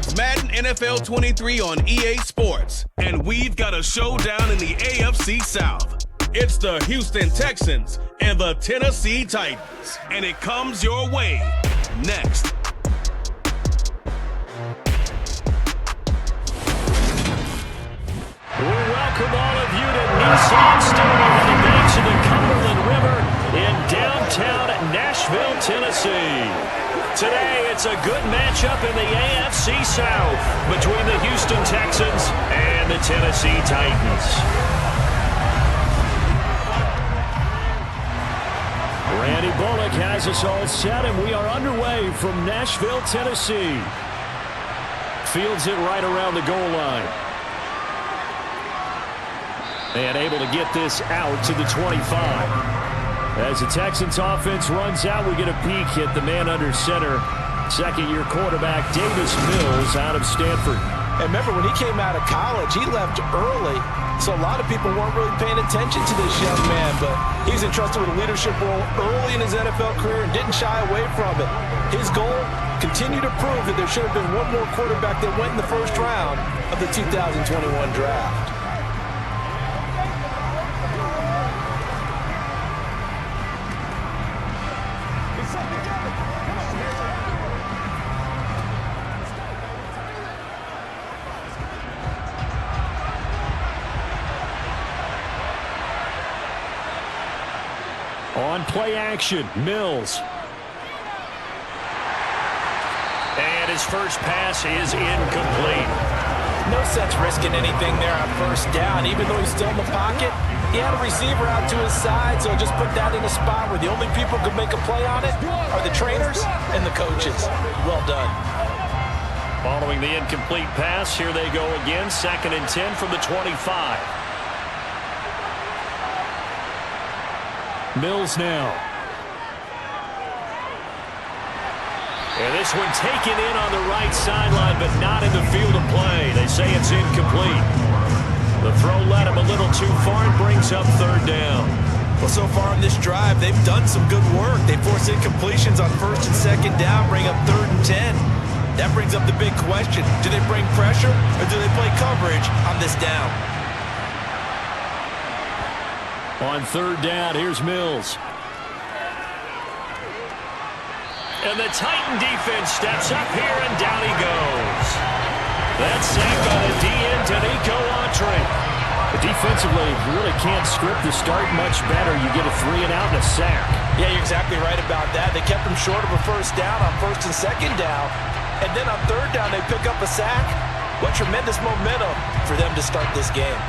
It's Madden NFL 23 on EA Sports, and we've got a showdown in the AFC South. It's the Houston Texans and the Tennessee Titans, and it comes your way next. We welcome all of you to Nissan Stadium on the banks of the Cumberland River in downtown Nashville, Tennessee. Today, it's a good matchup in the AFC South between the Houston Texans and the Tennessee Titans. Randy Bullock has us all set, and we are underway from Nashville, Tennessee. Fields it right around the goal line. And able to get this out to the 25. As the Texans offense runs out, we get a peek at the man under center. Second-year quarterback Davis Mills out of Stanford. And remember, when he came out of college, he left early. So a lot of people weren't really paying attention to this young man. But he's entrusted with a leadership role early in his NFL career and didn't shy away from it. His goal, continue to prove that there should have been one more quarterback that went in the first round of the 2021 draft. On play action, Mills. And his first pass is incomplete. No sense risking anything there on first down. Even though he's still in the pocket, he had a receiver out to his side, so just put that in a spot where the only people who could make a play on it are the trainers and the coaches. Well done. Following the incomplete pass, here they go again. 2nd and 10 from the 25. Mills now. And this one taken in on the right sideline, but not in the field of play. They say it's incomplete. The throw led him a little too far and brings up 3rd down. Well, so far on this drive, they've done some good work. They force incompletions on 1st and 2nd down, bring up 3rd and 10. That brings up the big question. Do they bring pressure or do they play coverage on this down? On 3rd down, here's Mills. And the Titan defense steps up here, and down he goes. That's sacked by the DN, Danico Autry. Defensively, you really can't script the start much better. You get a 3 and out and a sack. Yeah, you're exactly right about that. They kept him short of a first down on 1st and 2nd down. And then on 3rd down, they pick up a sack. What tremendous momentum for them to start this game.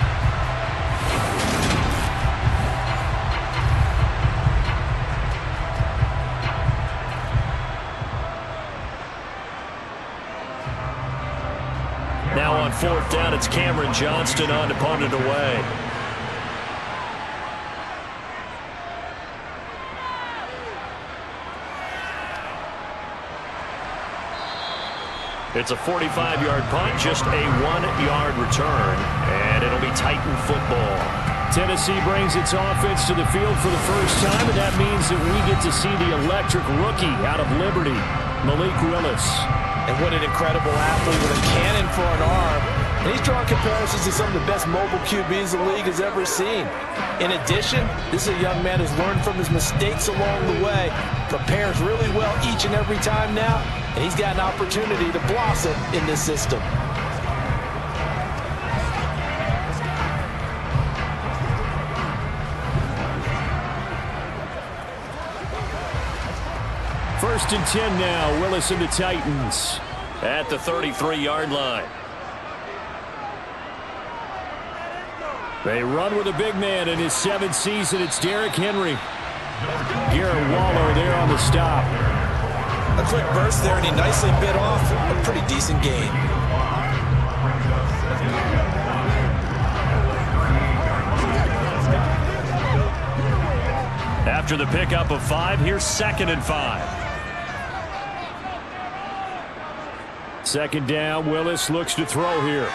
Now on 4th down, it's Cameron Johnston on to punt it away. It's a 45-yard punt, just a 1-yard return, and it'll be Titan football. Tennessee brings its offense to the field for the first time, and that means that we get to see the electric rookie out of Liberty, M.Willis. And what an incredible athlete with a cannon for an arm. And he's drawing comparisons to some of the best mobile QBs the league has ever seen. In addition, this is a young man who's learned from his mistakes along the way, prepares really well each and every time now, and he's got an opportunity to blossom in this system. First and 10 now, Willis and the Titans at the 33-yard line. They run with a big man in his 7th season. It's Derrick Henry. Garrett Waller there on the stop. A quick burst there, and he nicely bit off a pretty decent gain. After the pickup of 5, here's 2nd and 5. 2nd down, Willis looks to throw here.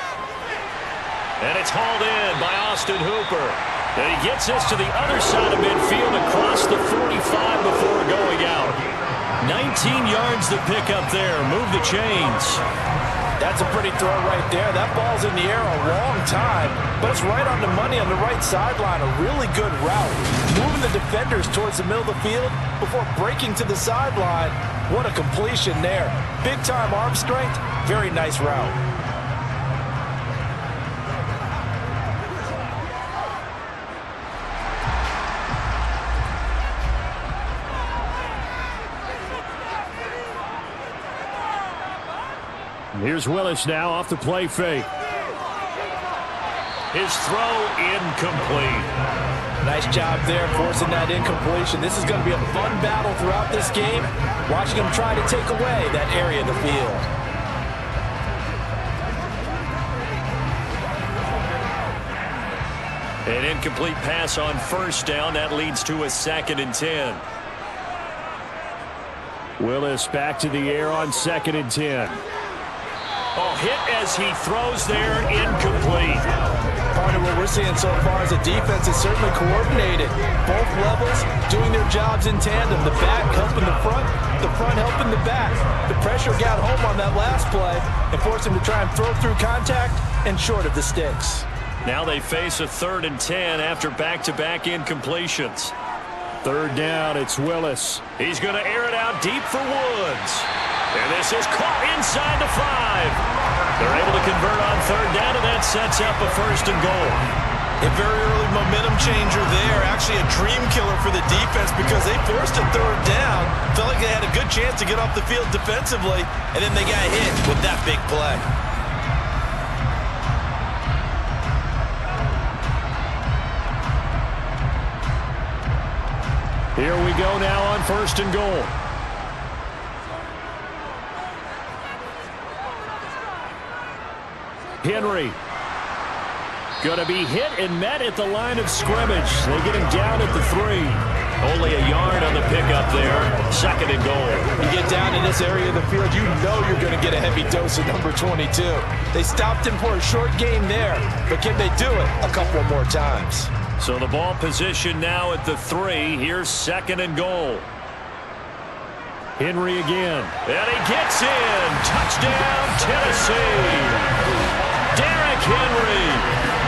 And it's hauled in by Austin Hooper. And he gets this to the other side of midfield across the 45 before going out. 19 yards to pick up there. Move the chains. That's a pretty throw right there. That ball's in the air a long time, but it's right on the money on the right sideline. A really good route. Moving the defenders towards the middle of the field before breaking to the sideline. What a completion there. Big-time arm strength. Very nice route. Here's Willis now off the play fake. His throw incomplete. Nice job there forcing that incompletion. This is going to be a fun battle throughout this game. Watching him try to take away that area of the field. An incomplete pass on first down. That leads to a 2nd and 10. Willis back to the air on 2nd and 10. Oh, hit as he throws there, incomplete. Part of what we're seeing so far is the defense is certainly coordinated. Both levels doing their jobs in tandem. The back helping the front helping the back. The pressure got home on that last play and forced him to try and throw through contact and short of the sticks. Now they face a 3rd and 10 after back-to-back incompletions. 3rd down, it's Willis. He's going to air it out deep for Woods. And this is caught inside the 5. They're able to convert on 3rd down, and that sets up a 1st and goal. A very early momentum changer there. Actually a dream killer for the defense because they forced a 3rd down. Felt like they had a good chance to get off the field defensively, and then they got hit with that big play. Here we go now on 1st and goal. Henry going to be hit and met at the line of scrimmage. They get him down at the 3. Only a yard on the pickup there. 2nd and goal. You get down in this area of the field, you know you're going to get a heavy dose of number 22. They stopped him for a short game there, but can they do it a couple more times? So the ball position now at the 3. Here's 2nd and goal. Henry again. And he gets in. Touchdown, Tennessee. Derrick Henry,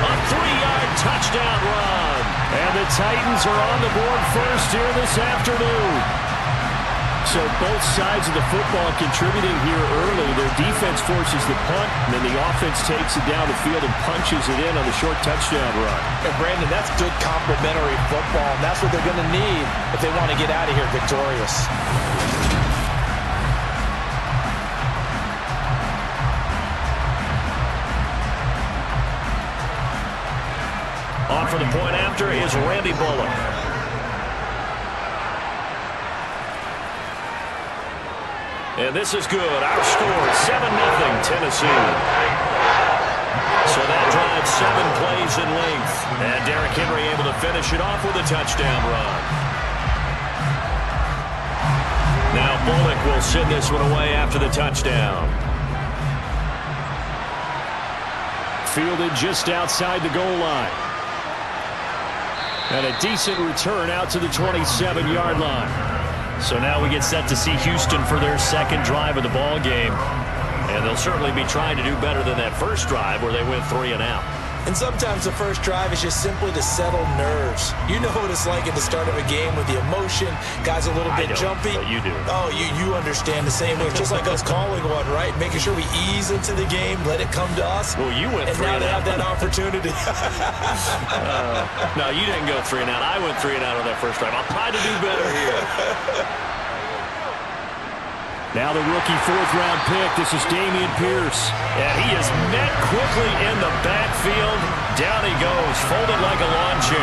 a 3-yard touchdown run. And the Titans are on the board first here this afternoon. So both sides of the football contributing here early. Their defense forces the punt, and then the offense takes it down the field and punches it in on the short touchdown run. And Brandon, that's good complementary football, and that's what they're going to need if they want to get out of here victorious. On for the point after is Randy Bullock. And this is good. Our score, 7-0 Tennessee. So that drives 7 plays in length. And Derrick Henry able to finish it off with a touchdown run. Now Bullock will send this one away after the touchdown. Fielded just outside the goal line. And a decent return out to the 27-yard line. So now we get set to see Houston for their 2nd drive of the ball game. And they'll certainly be trying to do better than that first drive where they went 3 and out. And sometimes the first drive is just simply to settle nerves. You know what it's like at the start of a game with the emotion. Guys a little bit jumpy. But you do. Oh, you understand the same way. It's just like us calling one, right? Making sure we ease into the game, let it come to us. Well, you went 3 and out. And now they have that opportunity. No, you didn't go 3 and out. I went 3 and out on that first drive. I'll try to do better here. Now the rookie 4th-round pick. This is Dameon Pierce. And he is met quickly in the backfield. Down he goes, folded like a lawn chair.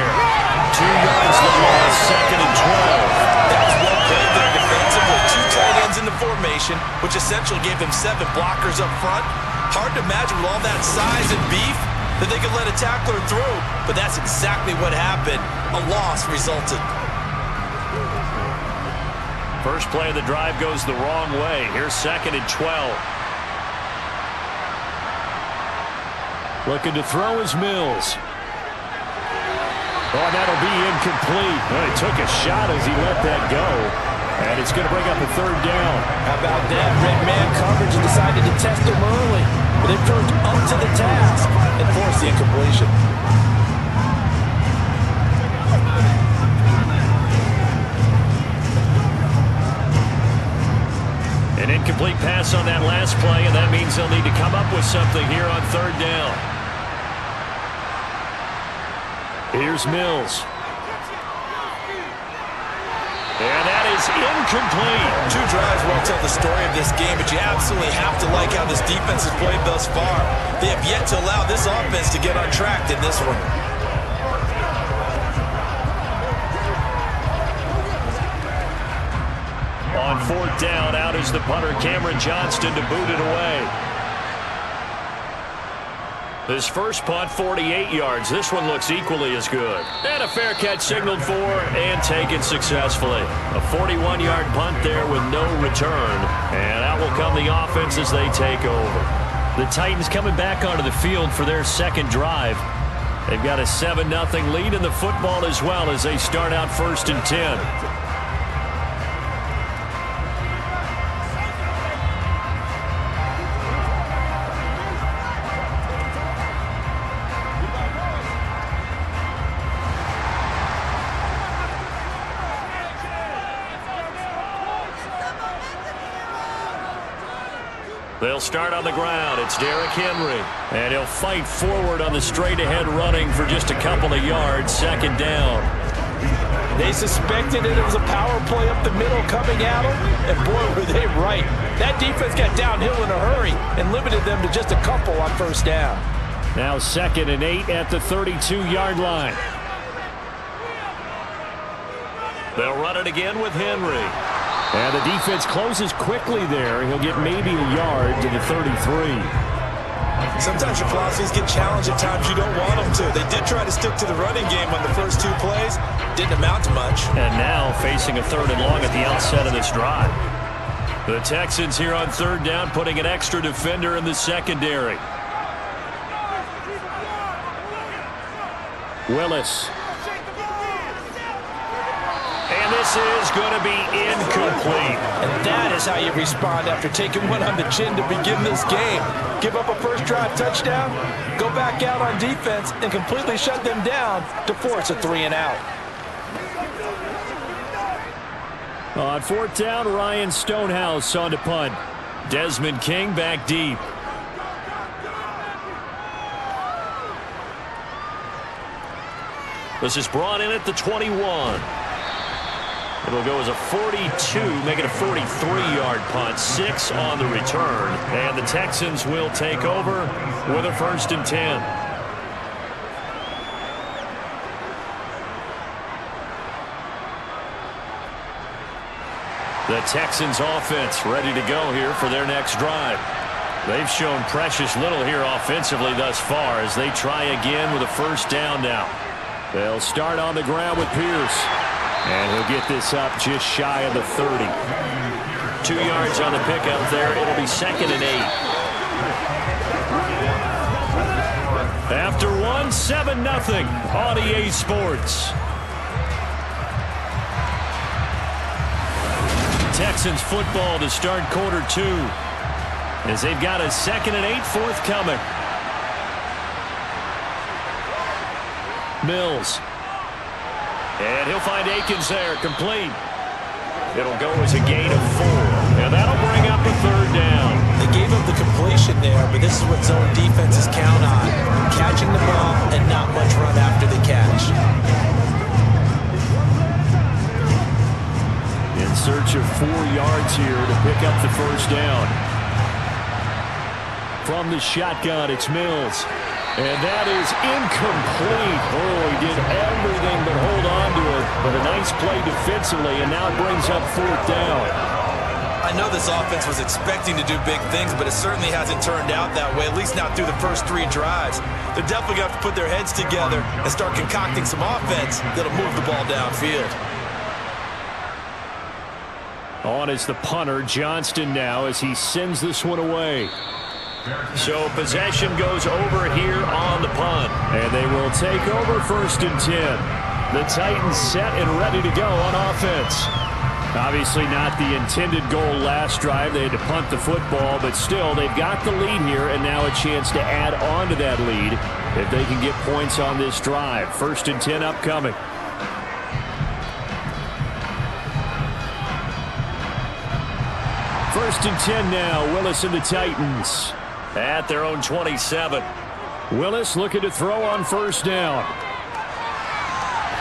2 yards the loss, 2nd and 12. That was well played there defensively. 2 tight ends in the formation, which essentially gave them 7 blockers up front. Hard to imagine with all that size and beef that they could let a tackler through. But that's exactly what happened. A loss resulted. First play of the drive goes the wrong way. Here's 2nd and 12. Looking to throw is Mills. Oh, that'll be incomplete. Well, he took a shot as he let that go. And it's going to bring up a third down. How about that? Red man coverage decided to test him early. But they proved up to the task and forced the incompletion. An incomplete pass on that last play, and that means they'll need to come up with something here on third down. Here's Mills. And that is incomplete. 2 drives will tell the story of this game, but you absolutely have to like how this defense has played thus far. They have yet to allow this offense to get on track in this one. On fourth down, out is the punter, Cameron Johnston, to boot it away. His first punt, 48 yards. This one looks equally as good. And a fair catch signaled for and taken successfully. A 41-yard punt there with no return. And out will come the offense as they take over. The Titans coming back onto the field for their second drive. They've got a 7-0 lead in the football as well as they start out 1st and 10. They'll start on the ground. It's Derrick Henry. And he'll fight forward on the straight-ahead running for just a couple of yards. 2nd down. They suspected it was a power play up the middle coming at them, and boy, were they right. That defense got downhill in a hurry and limited them to just a couple on 1st down. Now 2nd and 8 at the 32-yard line. They'll run it again with Henry. And the defense closes quickly there. He'll get maybe a yard to the 33. Sometimes your philosophies get challenged at times you don't want them to. They did try to stick to the running game on the first 2 plays. Didn't amount to much. And now facing a 3rd and long at the outset of this drive. The Texans here on 3rd down, putting an extra defender in the secondary. Willis. And this is going to be incomplete. And that is how you respond after taking one on the chin to begin this game. Give up a first drive touchdown, go back out on defense, and completely shut them down to force a 3-and-out. On 4th down, Ryan Stonehouse on to punt. Desmond King back deep. This is brought in at the 21. It'll go as a 42, make it a 43-yard punt, 6 on the return. And the Texans will take over with a 1st and 10. The Texans offense ready to go here for their next drive. They've shown precious little here offensively thus far as they try again with a 1st down now. They'll start on the ground with Pierce. And he'll get this up just shy of the 30. 2 yards on the pickup there. It'll be 2nd and 8. After one, 7-0 on EA Sports. Texans football to start quarter 2. As they've got a 2nd and 8 forthcoming. Mills. And he'll find Akins there, complete. It'll go as a gain of 4. And that'll bring up a 3rd down. They gave up the completion there, but this is what zone defenses count on. Catching the ball and not much run after the catch. In search of 4 yards here to pick up the 1st down. From the shotgun, it's Mills. And that is incomplete. Oh, he did everything but hold on to it. But a nice play defensively, and now it brings up 4th down. I know this offense was expecting to do big things, but it certainly hasn't turned out that way, at least not through the first 3 drives. They're definitely going to have to put their heads together and start concocting some offense that'll move the ball downfield. On is the punter, Johnston now, as he sends this one away. So possession goes over here on the punt. And they will take over 1st and 10. The Titans set and ready to go on offense. Obviously not the intended goal last drive. They had to punt the football, but still, they've got the lead here, and now a chance to add on to that lead if they can get points on this drive. 1st and 10 upcoming. First and 10 now. Willis and the Titans at their own 27. Willis looking to throw on 1st down.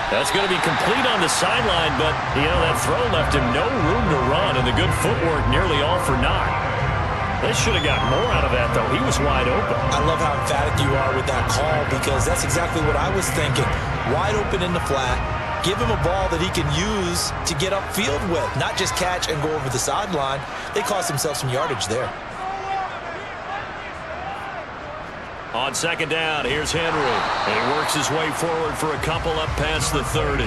That's going to be complete on the sideline, but, that throw left him no room to run, and the good footwork nearly all for naught. They should have got more out of that, though. He was wide open. I love how emphatic you are with that call, because that's exactly what I was thinking. Wide open in the flat. Give him a ball that he can use to get upfield with, not just catch and go over the sideline. They cost themselves some yardage there. On 2nd down, here's Henry. And he works his way forward for a couple up past the 30.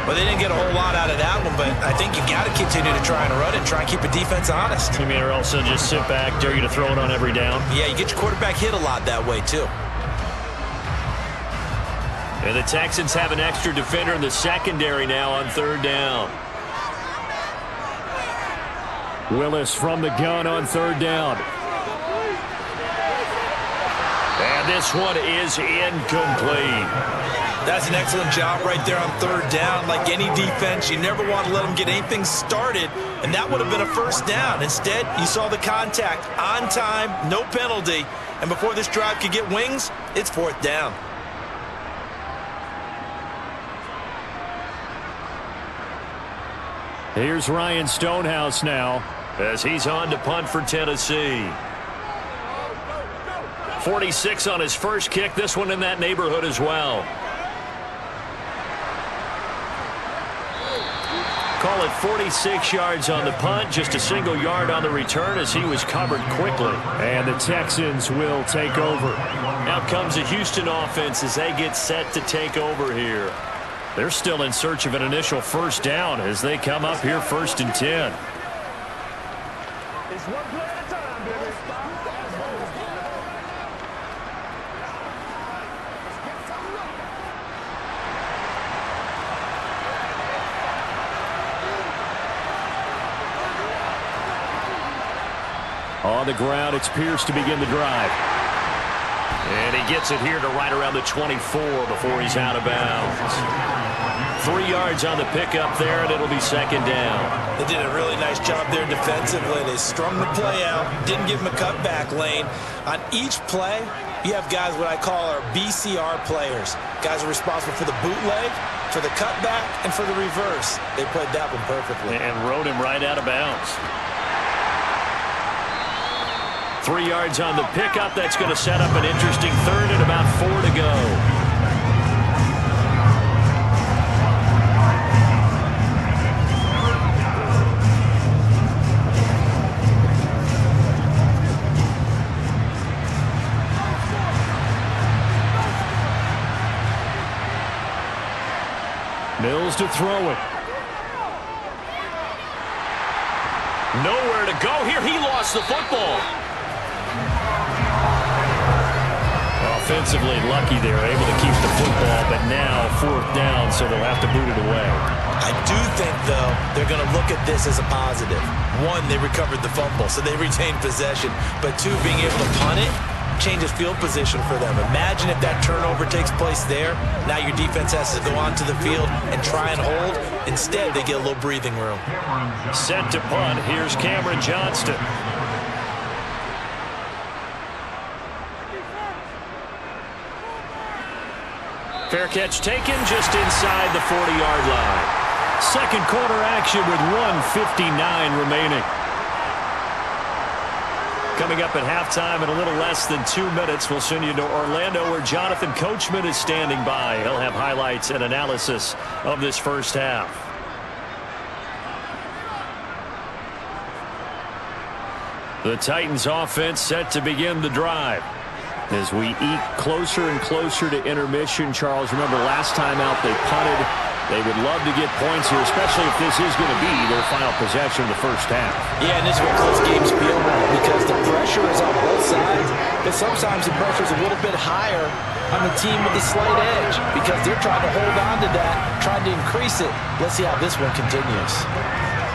Well, they didn't get a whole lot out of that one, but I think you've got to continue to try and run it, try and keep the defense honest. You mean, or else they'll just sit back, dare you to throw it on every down? Yeah, you get your quarterback hit a lot that way, too. And the Texans have an extra defender in the secondary now on 3rd down. Willis from the gun on 3rd down. And this one is incomplete. That's an excellent job right there on 3rd down. Like any defense, you never want to let them get anything started, and that would have been a 1st down. Instead, you saw the contact on time, no penalty, and before this drive could get wings, it's 4th down. Here's Ryan Stonehouse now as he's on to punt for Tennessee. 46 on his first kick. This one in that neighborhood as well. Call it 46 yards on the punt, just a single yard on the return as he was covered quickly. And the Texans will take over. Now comes the Houston offense as they get set to take over here. They're still in search of an initial 1st down as they come up here 1st and 10. It's one play at a time, baby. On the ground, it's Pierce to begin the drive. And he gets it here to right around the 24 before he's out of bounds. 3 yards on the pickup there, and it'll be 2nd down. They did a really nice job there defensively. They strung the play out, didn't give him a cutback lane. On each play, you have guys what I call our BCR players. Guys are responsible for the bootleg, for the cutback, and for the reverse. They played that one perfectly. And rode him right out of bounds. 3 yards on the pickup. That's going to set up an interesting 3rd and about 4 to go. Mills to throw it. Nowhere to go here. He lost the football. Offensively lucky they're able to keep the football, but now 4th down, so they'll have to boot it away. I do think, though, they're going to look at this as a positive. 1, they recovered the fumble, so they retained possession. But 2, being able to punt it changes field position for them. Imagine if that turnover takes place there. Now your defense has to go onto the field and try and hold. Instead, they get a little breathing room. Set to punt. Here's Cameron Johnston. Fair catch taken just inside the 40-yard line. 2nd quarter action with 1:59 remaining. Coming up at halftime in a little less than 2 minutes, we'll send you to Orlando where Jonathan Coachman is standing by. He'll have highlights and analysis of this first half. The Titans offense set to begin the drive. As we eat closer and closer to intermission, Charles, remember last time out they punted They would love to get points here, especially if this is going to be their final possession of the first half. Yeah, and this is where close games feel right because the pressure is on both sides, but sometimes the pressure is a little bit higher on the team with a slight edge because they're trying to hold on to that, trying to increase it. Let's see how this one continues.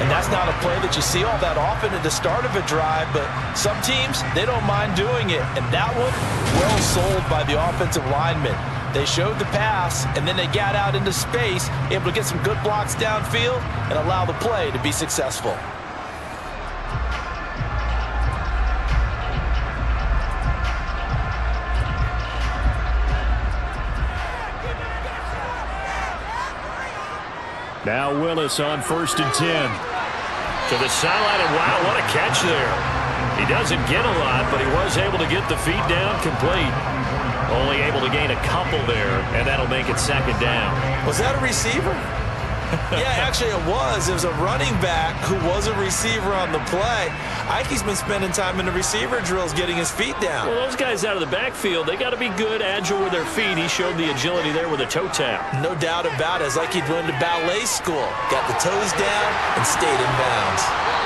And that's not a play that you see all that often at the start of a drive, but some teams, they don't mind doing it. And that one, well sold by the offensive lineman. They showed the pass, and then they got out into space, able to get some good blocks downfield and allow the play to be successful. Now Willis on 1st and 10. To the sideline, and wow, what a catch there. He doesn't get a lot, but he was able to get the feet down complete. Only able to gain a couple there, and that'll make it 2nd down. Was that a receiver? Yeah, actually it was. It was a running back who was a receiver on the play. Ike's been spending time in the receiver drills getting his feet down. Well, those guys out of the backfield, they got to be good, agile with their feet. He showed the agility there with a toe tap. No doubt about it. It's like he'd went to ballet school. Got the toes down and stayed in bounds.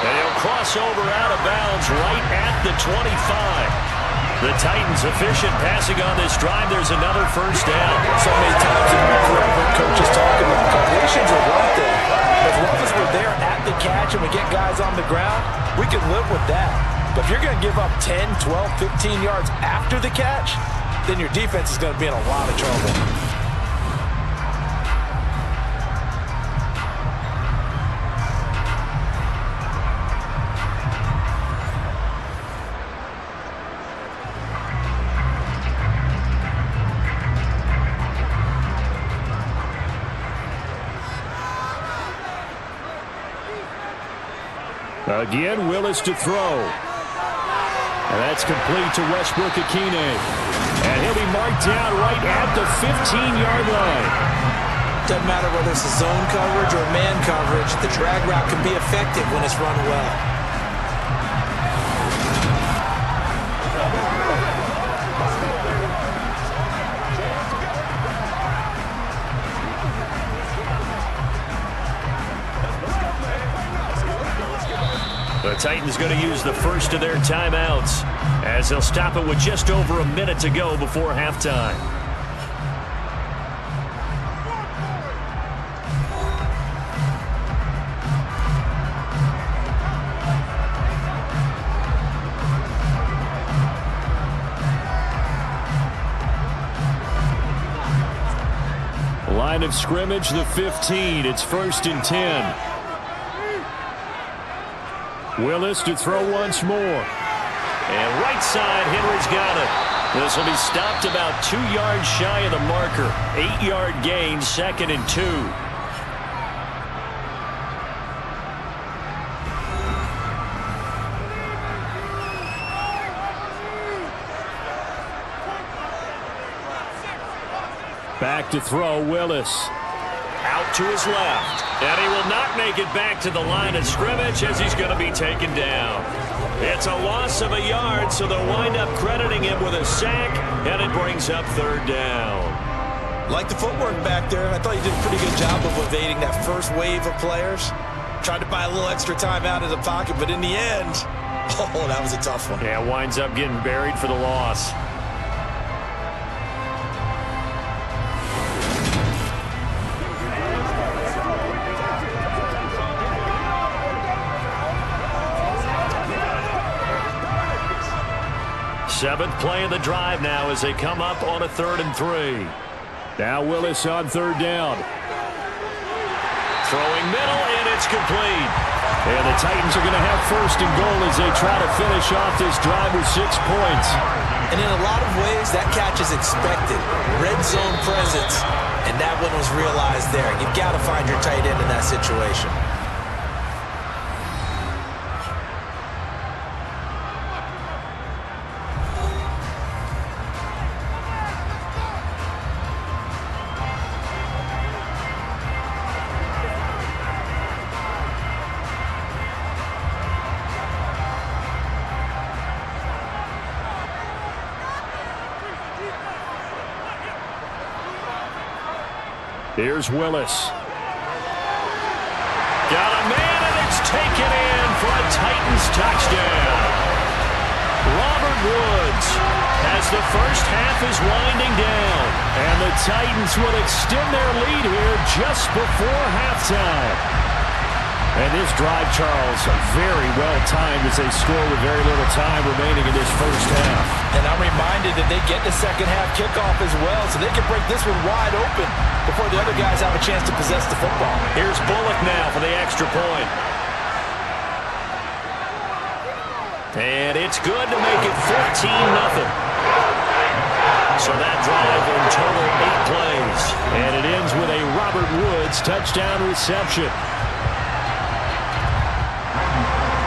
And he'll cross over out of bounds right at the 25. The Titans efficient passing on this drive. There's another 1st down. So many times in my career, I've heard coaches talking about completions are one thing. As long as we're there at the catch and we get guys on the ground, we can live with that. But if you're going to give up 10, 12, 15 yards after the catch, then your defense is going to be in a lot of trouble. Again, Willis to throw. And that's complete to Westbrook-Akine. And he'll be marked down right at the 15-yard line. Doesn't matter whether it's a zone coverage or man coverage, the drag route can be effective when it's run well. The Titans going to use the first of their timeouts as they'll stop it with just over a minute to go before halftime. Line of scrimmage, the 15. It's 1st and 10. Willis to throw once more. And right side, Henry's got it. This will be stopped about 2 yards shy of the marker. 8-yard gain, 2nd and 2. Back to throw, Willis. Out to his left. And he will not make it back to the line of scrimmage as he's going to be taken down. It's a loss of a yard, so they'll wind up crediting him with a sack, and it brings up 3rd down. Like the footwork back there, I thought you did a pretty good job of evading that first wave of players. Tried to buy a little extra time out of the pocket, but in the end, oh, that was a tough one. Yeah, winds up getting buried for the loss. Seventh play of the drive now as they come up on a 3rd and 3. Now Willis on 3rd down. Throwing middle, and it's complete. And the Titans are going to have 1st and goal as they try to finish off this drive with 6 points. And in a lot of ways, that catch is expected. Red zone presence, and that one was realized there. You've got to find your tight end in that situation. Here's Willis. Got a man, and it's taken in for a Titans touchdown. Robert Woods, as the first half is winding down, and the Titans will extend their lead here just before halftime. And this drive, Charles, very well timed as they score with very little time remaining in this first half. And I'm reminded that they get the second half kickoff as well, so they can break this one wide open before the other guys have a chance to possess the football. Here's Bullock now for the extra point. And it's good to make it 14-0. So that drive in total 8 plays. And it ends with a Robert Woods touchdown reception.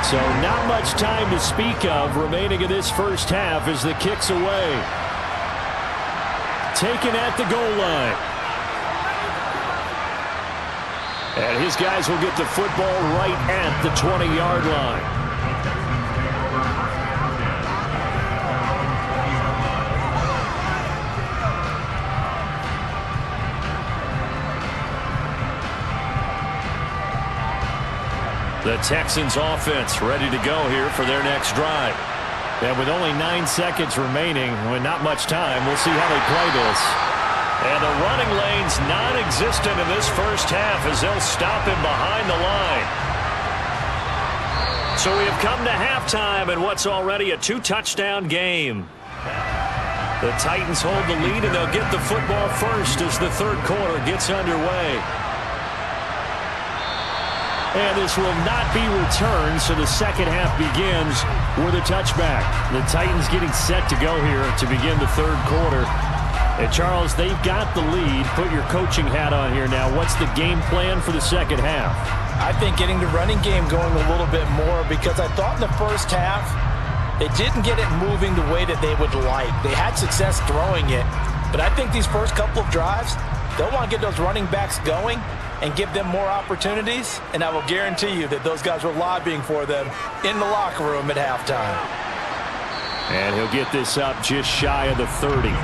So not much time to speak of remaining in this first half as the kick's away. Taken at the goal line. And his guys will get the football right at the 20-yard line. The Texans offense ready to go here for their next drive. And with only 9 seconds remaining, with not much time, we'll see how they play this. And the running lane's non-existent in this first half as they'll stop him behind the line. So we have come to halftime in what's already a 2-touchdown game. The Titans hold the lead, and they'll get the football first as the third quarter gets underway. And this will not be returned, so the second half begins with a touchback. The Titans getting set to go here to begin the third quarter. And Charles, they've got the lead. Put your coaching hat on here now. What's the game plan for the second half? I think getting the running game going a little bit more, because I thought in the first half they didn't get it moving the way that they would like. They had success throwing it, but I think these first couple of drives, they'll want to get those running backs going and give them more opportunities, and I will guarantee you that those guys were lobbying for them in the locker room at halftime. And he'll get this up just shy of the 30.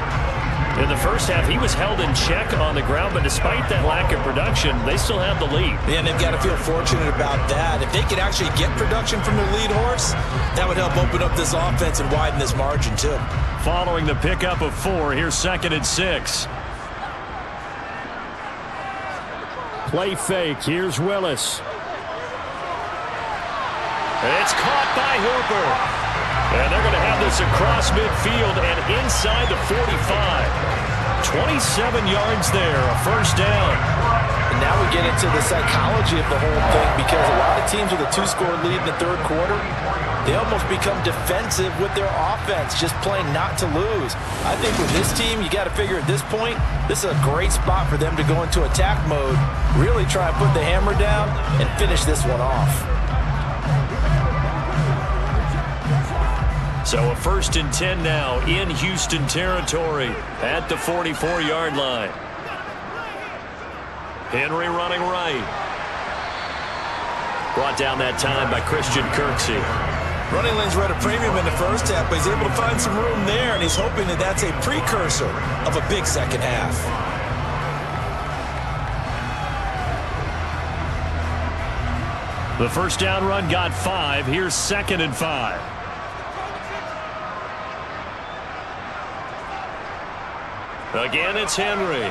In the first half, he was held in check on the ground, but despite that lack of production, they still have the lead. Yeah, and they've got to feel fortunate about that. If they could actually get production from their lead horse, that would help open up this offense and widen this margin, too. Following the pickup of 4, here's 2nd and 6. Play fake. Here's Willis. It's caught by Hooper. And they're going to have this across midfield and inside the 45. 27 yards there, a first down. And now we get into the psychology of the whole thing, because a lot of teams with a 2-score lead in the third quarter, they almost become defensive with their offense, just playing not to lose. I think with this team, you got to figure at this point, this is a great spot for them to go into attack mode, really try and put the hammer down and finish this one off. So a 1st and 10 now in Houston territory at the 44-yard line. Henry running right. Brought down that time by Christian Kirksey. Running lanes were at a premium in the first half, but he's able to find some room there, and he's hoping that that's a precursor of a big second half. The first down run got 5. Here's 2nd and 5. Again, it's Henry.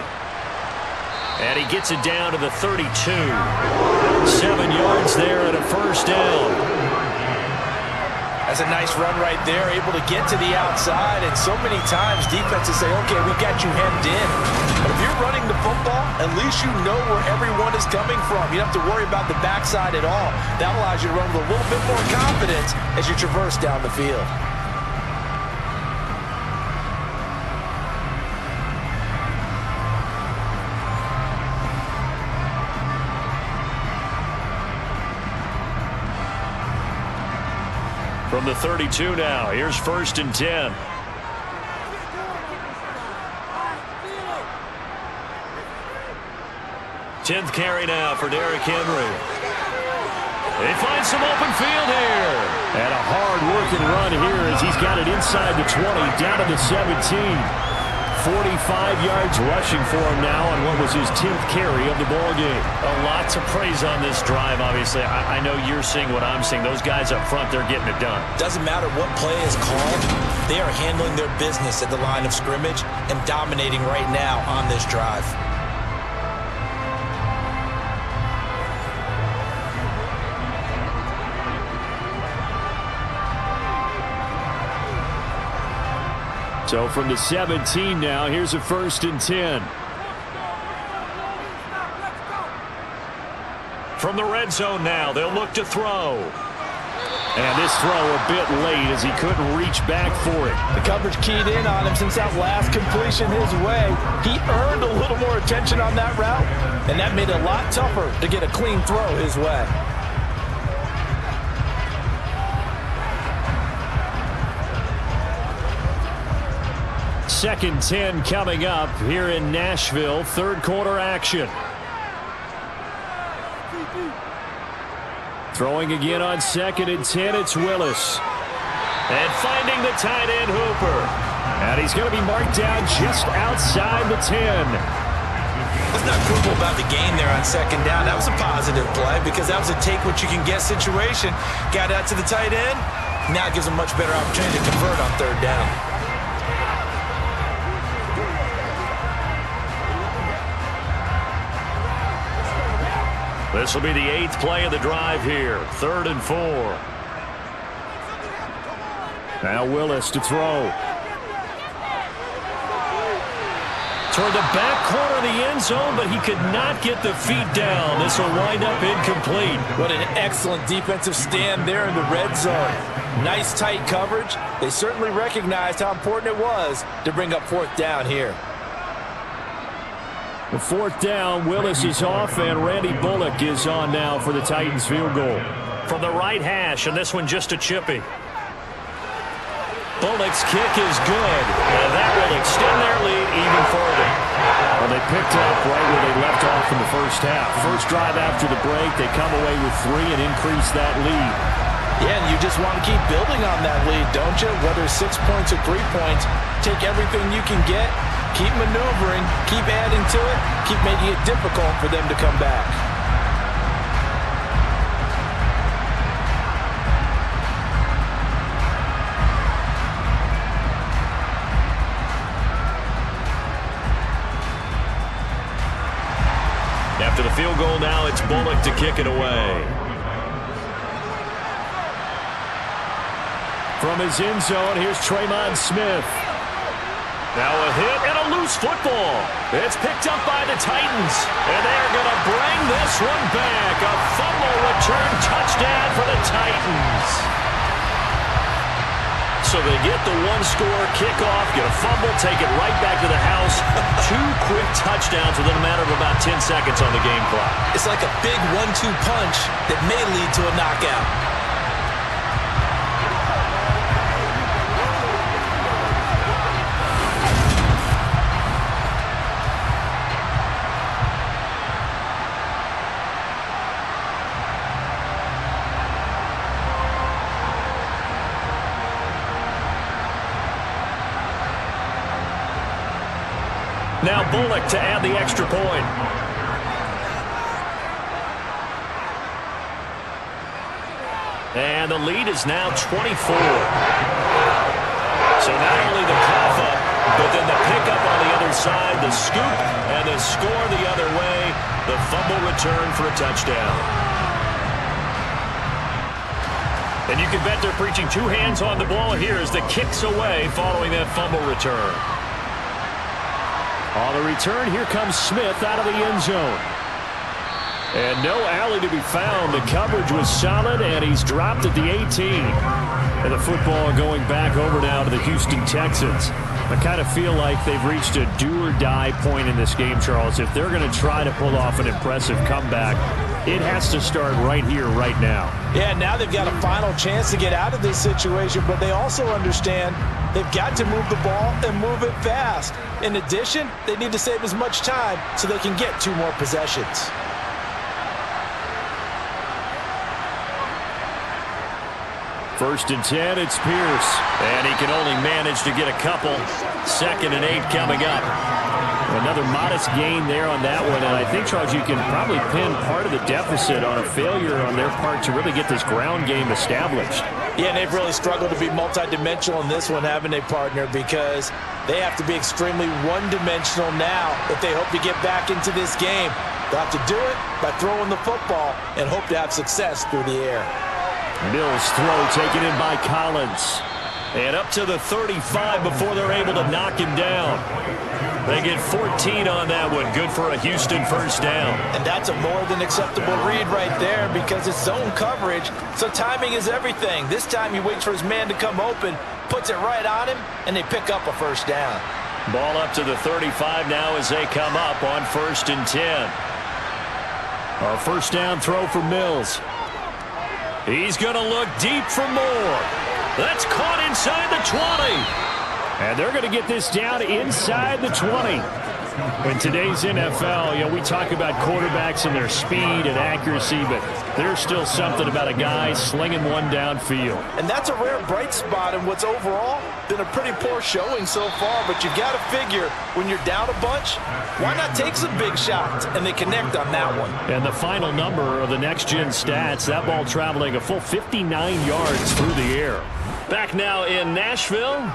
And he gets it down to the 32. 7 yards there and a first down. That's a nice run right there, able to get to the outside, and so many times defenses say, okay, we got you hemmed in. But if you're running the football, at least you know where everyone is coming from. You don't have to worry about the backside at all. That allows you to run with a little bit more confidence as you traverse down the field. From the 32 now, here's 1st and 10. Tenth carry now for Derrick Henry. They find some open field here. And a hard-working run here as he's got it inside the 20, down to the 17. 45 yards rushing for him now on what was his 10th carry of the ball game. A lot to praise on this drive, obviously. I know you're seeing what I'm seeing. Those guys up front, they're getting it done. Doesn't matter what play is called. They are handling their business at the line of scrimmage and dominating right now on this drive. So from the 17 now, here's a 1st and 10. From the red zone now, they'll look to throw. And this throw a bit late as he couldn't reach back for it. The coverage keyed in on him since that last completion his way. He earned a little more attention on that route, and that made it a lot tougher to get a clean throw his way. Second 10 coming up here in Nashville. Third quarter action. Throwing again on 2nd and 10, it's Willis. And finding the tight end Hooper. And he's going to be marked down just outside the 10. What's not critical about the game there on 2nd down? That was a positive play because that was a take-what-you-can-get situation. Got out to the tight end. Now it gives him a much better opportunity to convert on 3rd down. This will be the 8th play of the drive here. 3rd and 4. Now Willis to throw. Toward the back corner of the end zone, but he could not get the feet down. This will wind up incomplete. What an excellent defensive stand there in the red zone. Nice tight coverage. They certainly recognized how important it was to bring up 4th down here. The 4th down, Willis is off, and Randy Bullock is on now for the Titans field goal. From the right hash, and this one just a chippy. Bullock's kick is good, and that will extend their lead even further. Well, they picked up right where they left off in the first half. First drive after the break, they come away with 3 and increase that lead. Yeah, and you just want to keep building on that lead, don't you? Whether it's 6 points or 3 points, take everything you can get, keep maneuvering, keep adding to it, keep making it difficult for them to come back. After the field goal now, it's Bullock to kick it away. From his end zone, here's Tremon Smith. Now a hit and a loose football. It's picked up by the Titans, and they're going to bring this one back. A fumble return touchdown for the Titans. So they get the one-score kickoff, get a fumble, take it right back to the house. 2 quick touchdowns within a matter of about 10 seconds on the game clock. It's like a big 1-2 punch that may lead to a knockout. Now Bullock to add the extra point. And the lead is now 24. So not only the cough up, but then the pickup on the other side, the scoop, and the score the other way, the fumble return for a touchdown. And you can bet they're preaching 2 hands on the ball here as the kick's away following that fumble return. On the return, here comes Smith out of the end zone. And no alley to be found. The coverage was solid, and he's dropped at the 18. And the football going back over now to the Houston Texans. I kind of feel like they've reached a do-or-die point in this game, Charles. If they're going to try to pull off an impressive comeback, it has to start right here, right now. Yeah, now they've got a final chance to get out of this situation, but they also understand they've got to move the ball and move it fast. In addition, they need to save as much time so they can get 2 more possessions. First and 10, it's Pierce. And he can only manage to get a couple. 2nd and 8 coming up. Another modest gain there on that one. And I think, Charles, you can probably pin part of the deficit on a failure on their part to really get this ground game established. Yeah, and they've really struggled to be multidimensional in this one, having a partner, because they have to be extremely one-dimensional now if they hope to get back into this game. They'll have to do it by throwing the football and hope to have success through the air. Mills' throw taken in by Collins. And up to the 35 before they're able to knock him down. They get 14 on that one. Good for a Houston first down. And that's a more than acceptable read right there because it's zone coverage, so timing is everything. This time he waits for his man to come open, puts it right on him, and they pick up a first down. Ball up to the 35 now as they come up on 1st and 10. A first down throw for Mills. He's going to look deep for more. That's caught inside the 20. And they're going to get this down inside the 20. In today's NFL, we talk about quarterbacks and their speed and accuracy, but there's still something about a guy slinging one downfield. And that's a rare bright spot in what's overall been a pretty poor showing so far, but you've got to figure when you're down a bunch, why not take some big shots? And they connect on that one. And the final number of the next-gen stats, that ball traveling a full 59 yards through the air. Back now in Nashville.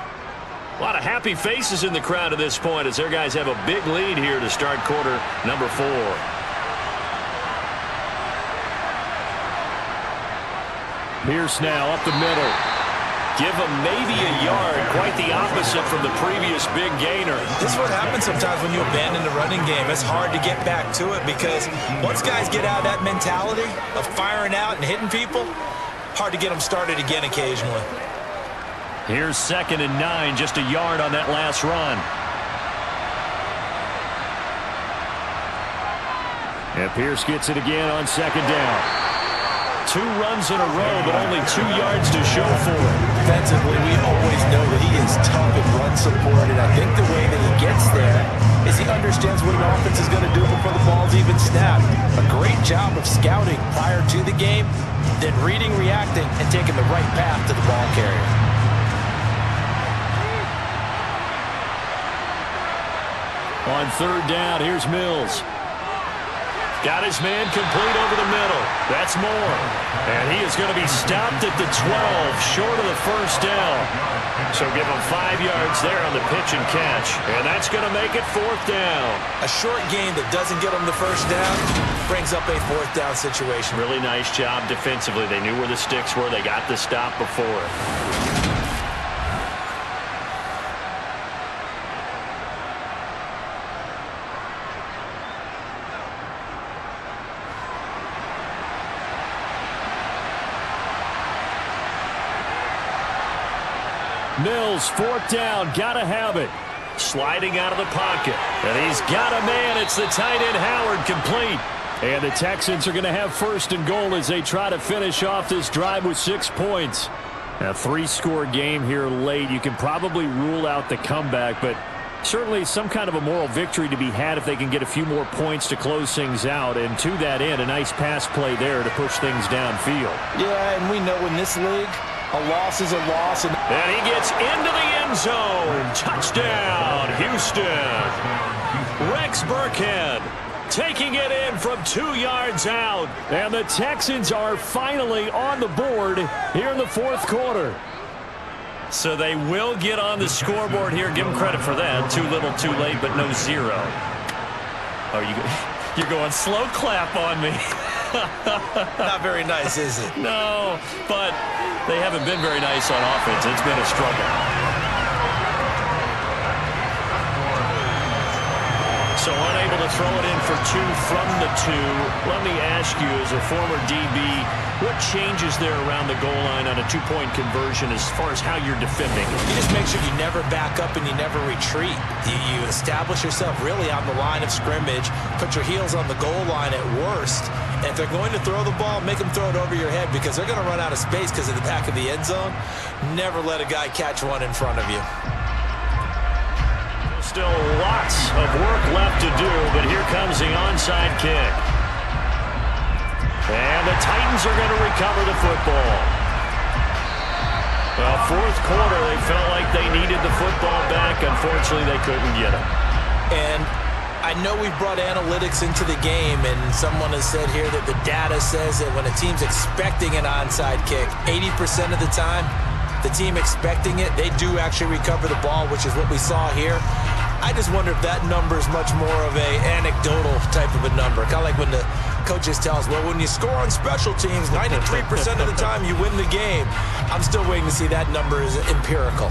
A lot of happy faces in the crowd at this point as their guys have a big lead here to start quarter number 4. Pierce now up the middle. Give him maybe a yard. Quite the opposite from the previous big gainer. This is what happens sometimes when you abandon the running game. It's hard to get back to it because once guys get out of that mentality of firing out and hitting people, hard to get them started again occasionally. Here's 2nd and 9, just a yard on that last run. And Pierce gets it again on 2nd down. 2 runs in a row, but only 2 yards to show for it. Defensively, we always know that he is tough in run support, and I think the way that he gets there is he understands what an offense is going to do before the ball's even snapped. A great job of scouting prior to the game, then reading, reacting, and taking the right path to the ball carrier. On 3rd down, here's Mills. Got his man complete over the middle. That's Moore. And he is going to be stopped at the 12, short of the first down. So give him 5 yards there on the pitch and catch. And that's going to make it 4th down. A short gain that doesn't get him the first down brings up a 4th down situation. Really nice job defensively. They knew where the sticks were. They got the stop before it. Mills, 4th down, gotta have it. Sliding out of the pocket. And he's got a man. It's the tight end Howard, complete. And the Texans are going to have 1st and goal as they try to finish off this drive with 6 points. A 3-score game here late. You can probably rule out the comeback, but certainly some kind of a moral victory to be had if they can get a few more points to close things out. And to that end, a nice pass play there to push things downfield. Yeah, and we know in this league, a loss is a loss. And he gets into the end zone. Touchdown, Houston. Rex Burkhead taking it in from 2 yards out. And the Texans are finally on the board here in the 4th quarter. So they will get on the scoreboard here. Give them credit for that. Too little, too late, but no 0. Oh, you're going slow clap on me. Not very nice, is it? No, but they haven't been very nice on offense. It's been a struggle. So unable to throw it in for 2 from the 2. Let me ask you, as a former DB, what changes there around the goal line on a 2-point conversion as far as how you're defending? You just make sure you never back up and you never retreat. You establish yourself really on the line of scrimmage, put your heels on the goal line at worst, and if they're going to throw the ball, make them throw it over your head because they're going to run out of space because of the back of the end zone. Never let a guy catch one in front of you. Still lots of work left to do, but here comes the onside kick. And the Titans are going to recover the football. Well, fourth quarter, they felt like they needed the football back. Unfortunately, they couldn't get it. And I know we brought analytics into the game, and someone has said here that the data says that when a team's expecting an onside kick, 80% of the time, the team expecting it, they do actually recover the ball, which is what we saw here. I just wonder if that number is much more of a anecdotal type of a number. Kind of like when the coaches tell us, well, when you score on special teams, 93% of the time you win the game. I'm still waiting to see that number is empirical.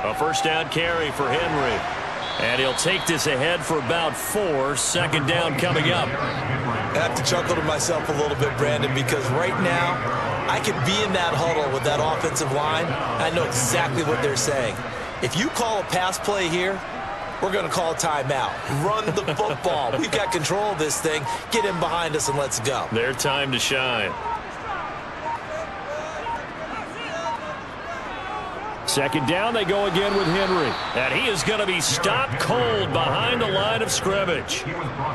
A first down carry for Henry. And he'll take this ahead for about 4. Second down coming up. I have to chuckle to myself a little bit, Brandon, because right now I could be in that huddle with that offensive line. I know exactly what they're saying. If you call a pass play here, we're going to call a timeout. Run the football. We've got control of this thing. Get in behind us and let's go. Their time to shine. Second down, they go again with Henry. And he is going to be stopped cold behind the line of scrimmage.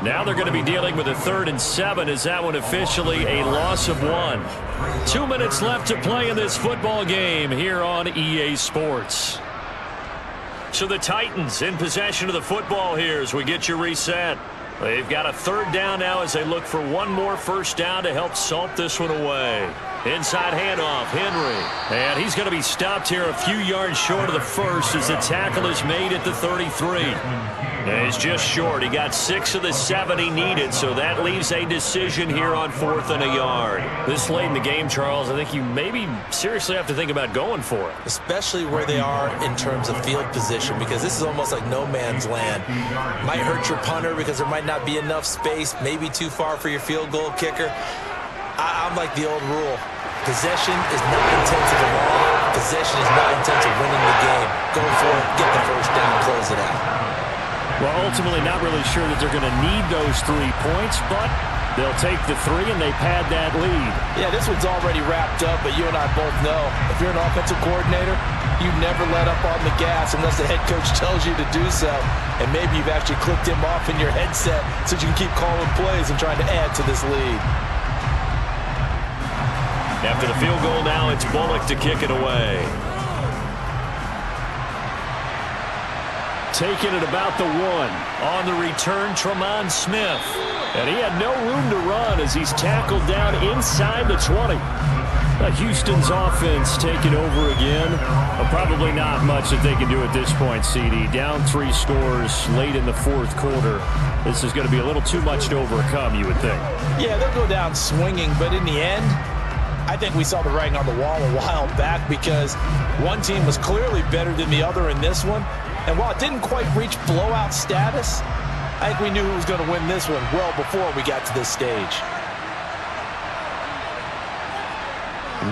Now they're going to be dealing with a 3rd and 7 as that one officially a loss of 1. 2 minutes left to play in this football game here on EA Sports. So the Titans in possession of the football here as we get you reset. They've got a 3rd down now as they look for one more first down to help salt this one away. Inside handoff, Henry. And he's going to be stopped here a few yards short of the first as the tackle is made at the 33. And he's just short. He got 6 of the 7 he needed, so that leaves a decision here on 4th and a yard. This late in the game, Charles, I think you maybe seriously have to think about going for it. Especially where they are in terms of field position, because this is almost like no man's land. Might hurt your punter because there might not be enough space, maybe too far for your field goal kicker. I'm like the old rule. Possession is 9/10 of the ball. Possession is 9/10 of winning the game. Go for it, get the first down, close it out. Well, ultimately not really sure that they're going to need those 3 points, but they'll take the 3 and they pad that lead. Yeah, this one's already wrapped up, but you and I both know if you're an offensive coordinator, you never let up on the gas unless the head coach tells you to do so. And maybe you've actually clicked him off in your headset so you can keep calling plays and trying to add to this lead. After the field goal now, it's Bullock to kick it away. Taking it about the 1. On the return, Tremont Smith. And he had no room to run as he's tackled down inside the 20. Houston's offense taking over again. Probably not much that they can do at this point, CD. Down 3 scores late in the 4th quarter. This is going to be a little too much to overcome, you would think. Yeah, they'll go down swinging, but in the end, I think we saw the writing on the wall a while back because one team was clearly better than the other in this one. And while it didn't quite reach blowout status, I think we knew who was going to win this one well before we got to this stage.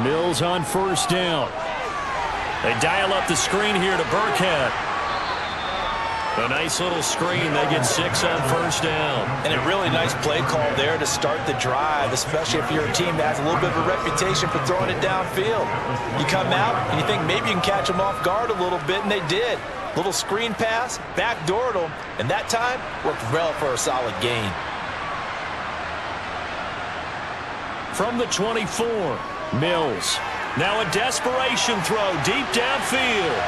Mills on first down. They dial up the screen here to Burkhead. A nice little screen. They get 6 on first down. And a really nice play call there to start the drive, especially if you're a team that has a little bit of a reputation for throwing it downfield. You come out and you think maybe you can catch them off guard a little bit, and they did. Little screen pass, backdoored them, and that time worked well for a solid gain. From the 24, Mills. Now a desperation throw deep downfield.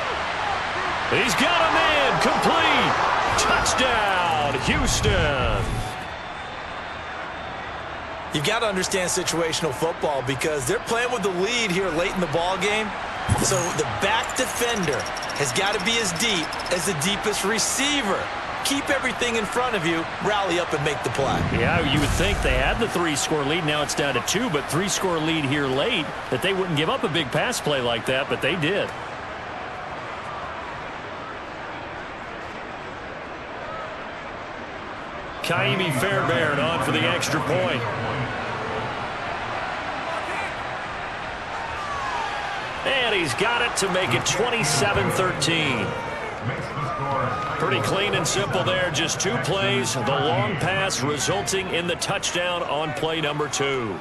He's got a man, complete. Touchdown, Houston. You've got to understand situational football because they're playing with the lead here late in the ball game. So the back defender has got to be as deep as the deepest receiver. Keep everything in front of you, rally up and make the play. Yeah, you would think they had the 3-score lead. Now it's down to 2, but 3-score lead here late, that they wouldn't give up a big pass play like that, but they did. Kaimi Fairbairn on for the extra point. And he's got it to make it 27-13. Pretty clean and simple there. Just 2 plays. The long pass resulting in the touchdown on play number 2.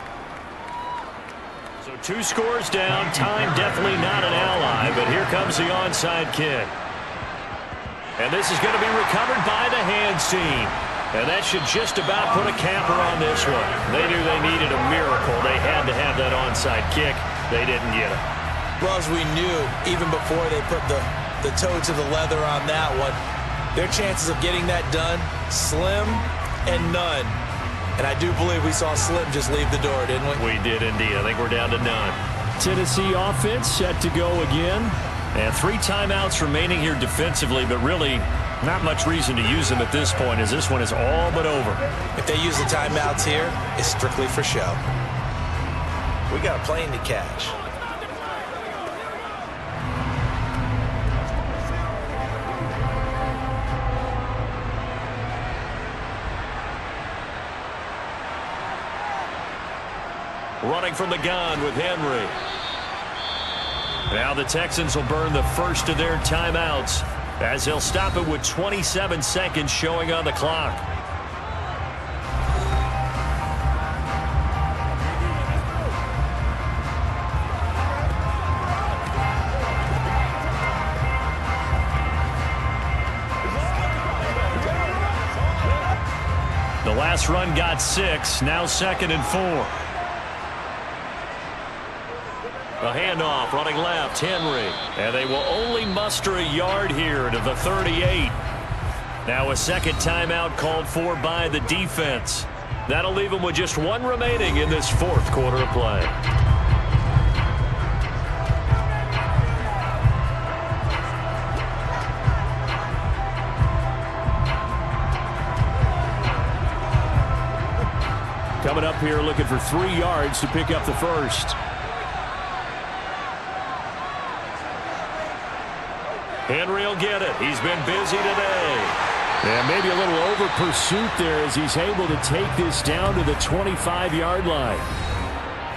So 2 scores down. Time definitely not an ally, but here comes the onside kick. And this is going to be recovered by the hands team. And that should just about put a capper on this one. They knew they needed a miracle. They had to have that onside kick. They didn't get it. Well, as we knew, even before they put the toe to the leather on that one, their chances of getting that done, slim and none. And I do believe we saw Slim just leave the door, didn't we? We did indeed. I think we're down to none. Tennessee offense set to go again. And 3 timeouts remaining here defensively, but really not much reason to use them at this point, as this one is all but over. If they use the timeouts here, it's strictly for show. We got a plane to catch. Running from the gun with Henry. Now the Texans will burn the first of their timeouts as they'll stop it with 27 seconds showing on the clock. The last run got 6, now 2nd and 4. A handoff, running left, Henry. And they will only muster a yard here to the 38. Now a second timeout called for by the defense. That'll leave them with just 1 remaining in this 4th quarter of play. Coming up here looking for 3 yards to pick up the first. Henry will get it. He's been busy today. And maybe a little over pursuit there as he's able to take this down to the 25-yard line.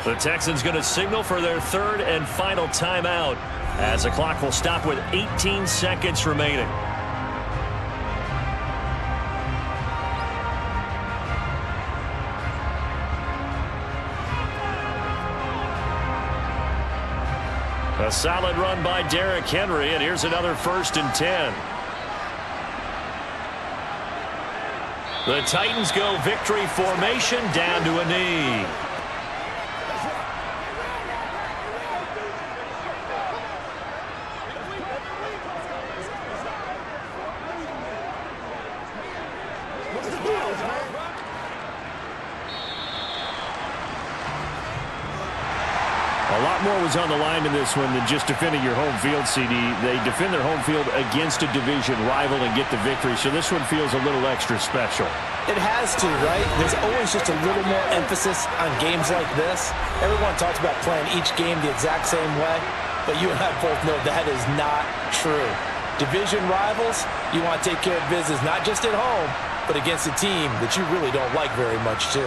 The Texans going to signal for their 3rd and final timeout as the clock will stop with 18 seconds remaining. A solid run by Derrick Henry, and here's another 1st and 10. The Titans go victory formation down to a knee. A lot more was on the line in this one than just defending your home field, CD. They defend their home field against a division rival and get the victory, so this one feels a little extra special. It has to, right? There's always just a little more emphasis on games like this. Everyone talks about playing each game the exact same way, but you and I both know that is not true. Division rivals, you want to take care of business not just at home, but against a team that you really don't like very much, too.